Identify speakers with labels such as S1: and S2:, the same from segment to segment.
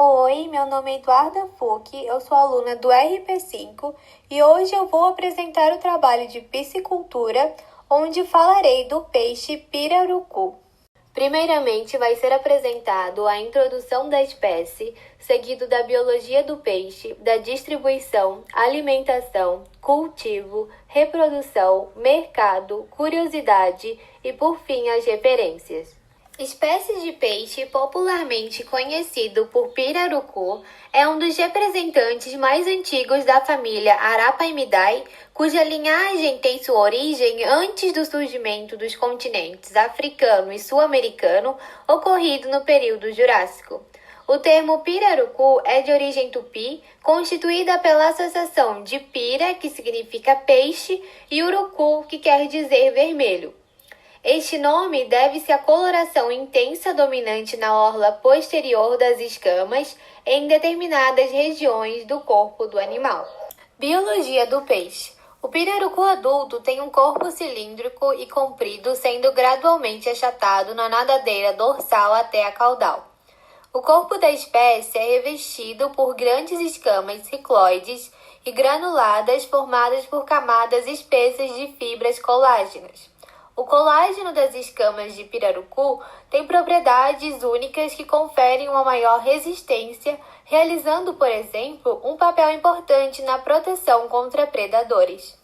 S1: Oi, meu nome é Eduarda Fuch, eu sou aluna do RP5 e hoje eu vou apresentar o trabalho de piscicultura, onde falarei do peixe pirarucu. Primeiramente, vai ser apresentado a introdução da espécie, seguido da biologia do peixe, da distribuição, alimentação, cultivo, reprodução, mercado, curiosidade e, por fim, as referências. Espécie de peixe popularmente conhecido por pirarucu é um dos representantes mais antigos da família Arapaimidae, cuja linhagem tem sua origem antes do surgimento dos continentes africano e sul-americano, ocorrido no período Jurássico. O termo pirarucu é de origem tupi, constituída pela associação de pira, que significa peixe, e urucu, que quer dizer vermelho. Este nome deve-se à coloração intensa dominante na orla posterior das escamas em determinadas regiões do corpo do animal. Biologia do peixe. O pirarucu adulto tem um corpo cilíndrico e comprido, sendo gradualmente achatado na nadadeira dorsal até a caudal. O corpo da espécie é revestido por grandes escamas cicloides e granuladas formadas por camadas espessas de fibras colágenas. O colágeno das escamas de pirarucu tem propriedades únicas que conferem uma maior resistência, realizando, por exemplo, um papel importante na proteção contra predadores.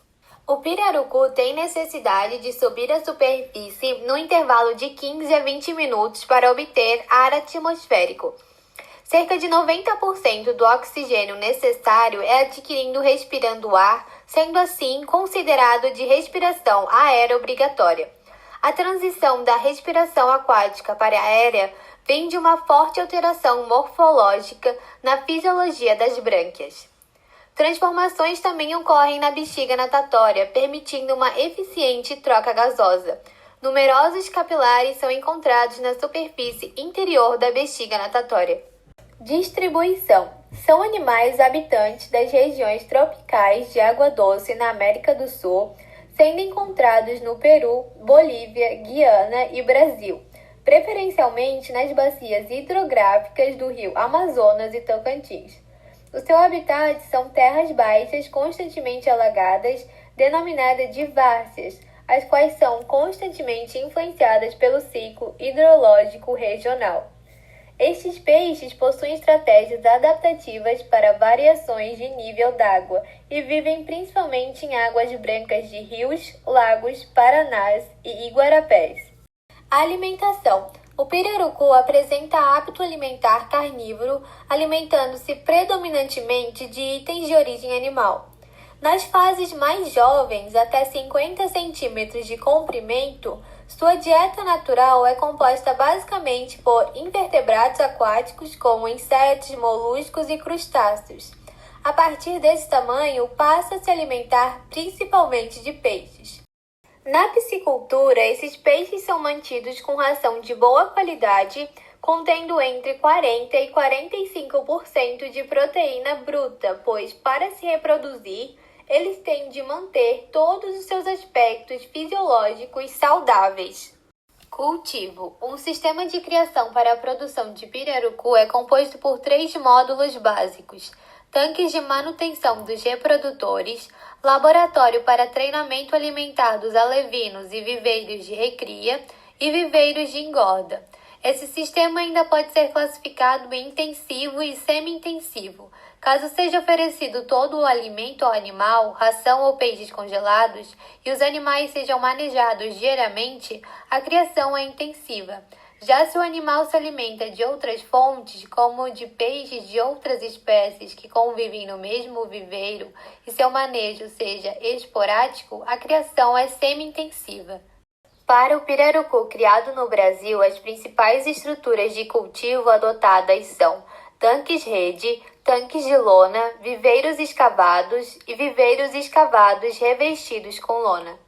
S1: O pirarucu tem necessidade de subir à superfície no intervalo de 15 a 20 minutos para obter ar atmosférico. Cerca de 90% do oxigênio necessário é adquirido respirando ar, sendo assim considerado de respiração aero-obrigatória. A transição da respiração aquática para a aérea vem de uma forte alteração morfológica na fisiologia das brânquias. Transformações também ocorrem na bexiga natatória, permitindo uma eficiente troca gasosa. Numerosos capilares são encontrados na superfície interior da bexiga natatória. Distribuição. São animais habitantes das regiões tropicais de água doce na América do Sul, sendo encontrados no Peru, Bolívia, Guiana e Brasil, preferencialmente nas bacias hidrográficas do rio Amazonas e Tocantins. O seu habitat são terras baixas constantemente alagadas, denominadas de várzeas, as quais são constantemente influenciadas pelo ciclo hidrológico regional. Estes peixes possuem estratégias adaptativas para variações de nível d'água e vivem principalmente em águas brancas de rios, lagos, paranás e iguarapés. Alimentação. O pirarucu apresenta hábito alimentar carnívoro, alimentando-se predominantemente de itens de origem animal. Nas fases mais jovens, até 50 centímetros de comprimento, sua dieta natural é composta basicamente por invertebrados aquáticos como insetos, moluscos e crustáceos. A partir desse tamanho, passa a se alimentar principalmente de peixes. Na piscicultura, esses peixes são mantidos com ração de boa qualidade, contendo entre 40% e 45% de proteína bruta, pois, para se reproduzir, eles têm de manter todos os seus aspectos fisiológicos saudáveis. Cultivo. Um sistema de criação para a produção de pirarucu é composto por 3 módulos básicos: tanques de manutenção dos reprodutores, laboratório para treinamento alimentar dos alevinos e viveiros de recria e viveiros de engorda. Esse sistema ainda pode ser classificado em intensivo e semi-intensivo. Caso seja oferecido todo o alimento ao animal, ração ou peixes congelados, e os animais sejam manejados diariamente, a criação é intensiva. Já se o animal se alimenta de outras fontes, como de peixes de outras espécies que convivem no mesmo viveiro, e seu manejo seja esporádico, a criação é semi-intensiva. Para o pirarucu criado no Brasil, as principais estruturas de cultivo adotadas são tanques-rede, tanques de lona, viveiros escavados e viveiros escavados revestidos com lona.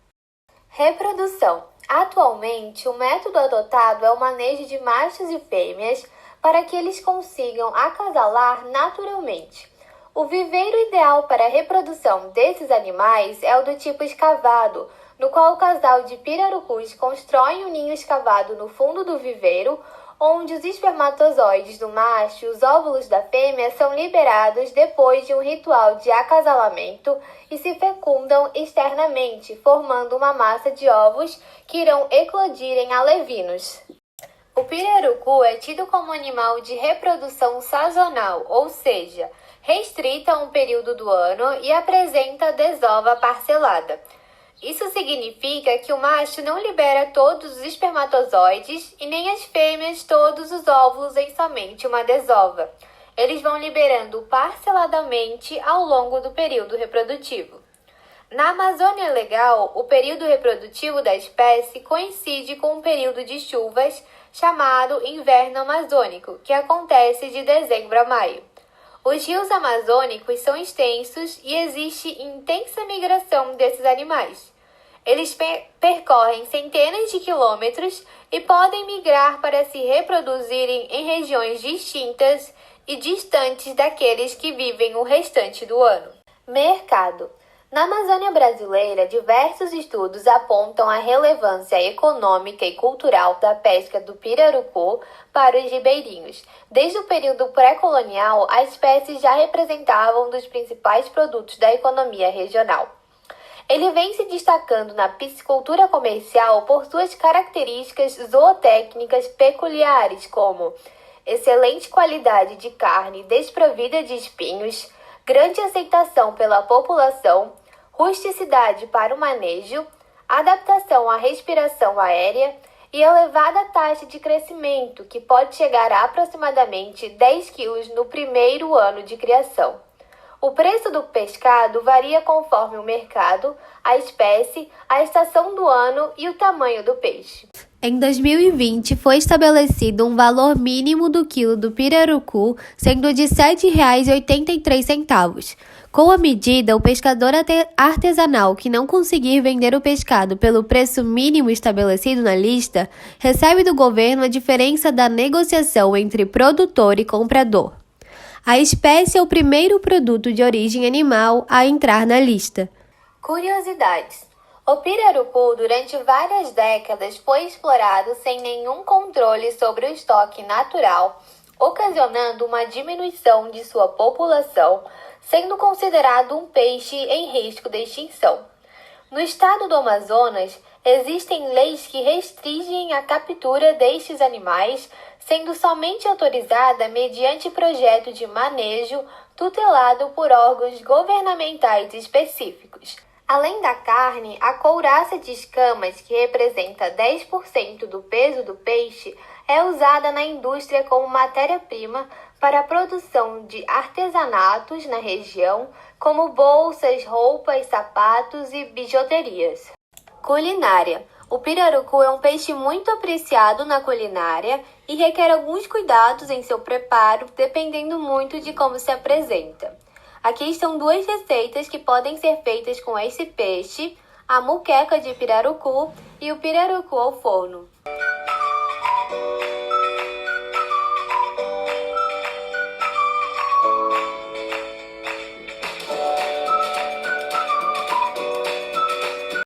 S1: Reprodução. Atualmente, o método adotado é o manejo de machos e fêmeas para que eles consigam acasalar naturalmente. O viveiro ideal para a reprodução desses animais é o do tipo escavado, no qual o casal de pirarucus constrói um ninho escavado no fundo do viveiro, onde os espermatozoides do macho e os óvulos da fêmea são liberados depois de um ritual de acasalamento e se fecundam externamente, formando uma massa de ovos que irão eclodir em alevinos. O pirarucu é tido como animal de reprodução sazonal, ou seja, restrita a um período do ano e apresenta desova parcelada. Isso significa que o macho não libera todos os espermatozoides e nem as fêmeas todos os óvulos em somente uma desova. Eles vão liberando parceladamente ao longo do período reprodutivo. Na Amazônia Legal, o período reprodutivo da espécie coincide com um período de chuvas chamado Inverno Amazônico, que acontece de dezembro a maio. Os rios amazônicos são extensos e existe intensa migração desses animais. Eles percorrem centenas de quilômetros e podem migrar para se reproduzirem em regiões distintas e distantes daqueles que vivem o restante do ano. Mercado. Na Amazônia brasileira, diversos estudos apontam a relevância econômica e cultural da pesca do pirarucu para os ribeirinhos. Desde o período pré-colonial, a espécie já representava um dos principais produtos da economia regional. Ele vem se destacando na piscicultura comercial por suas características zootécnicas peculiares, como excelente qualidade de carne desprovida de espinhos, grande aceitação pela população, rusticidade para o manejo, adaptação à respiração aérea e elevada taxa de crescimento, que pode chegar a aproximadamente 10 kg no primeiro ano de criação. O preço do pescado varia conforme o mercado, a espécie, a estação do ano e o tamanho do peixe. Em 2020, foi estabelecido um valor mínimo do quilo do pirarucu, sendo de R$ 7,83. Com a medida, o pescador artesanal que não conseguir vender o pescado pelo preço mínimo estabelecido na lista, recebe do governo a diferença da negociação entre produtor e comprador. A espécie é o primeiro produto de origem animal a entrar na lista. Curiosidades. O pirarucu, durante várias décadas, foi explorado sem nenhum controle sobre o estoque natural, ocasionando uma diminuição de sua população, sendo considerado um peixe em risco de extinção. No estado do Amazonas, existem leis que restringem a captura destes animais, sendo somente autorizada mediante projeto de manejo tutelado por órgãos governamentais específicos. Além da carne, a couraça de escamas, que representa 10% do peso do peixe, é usada na indústria como matéria-prima para a produção de artesanatos na região, como bolsas, roupas, sapatos e bijuterias. Culinária. O pirarucu é um peixe muito apreciado na culinária e requer alguns cuidados em seu preparo, dependendo muito de como se apresenta. Aqui estão duas receitas que podem ser feitas com esse peixe, a muqueca de pirarucu e o pirarucu ao forno.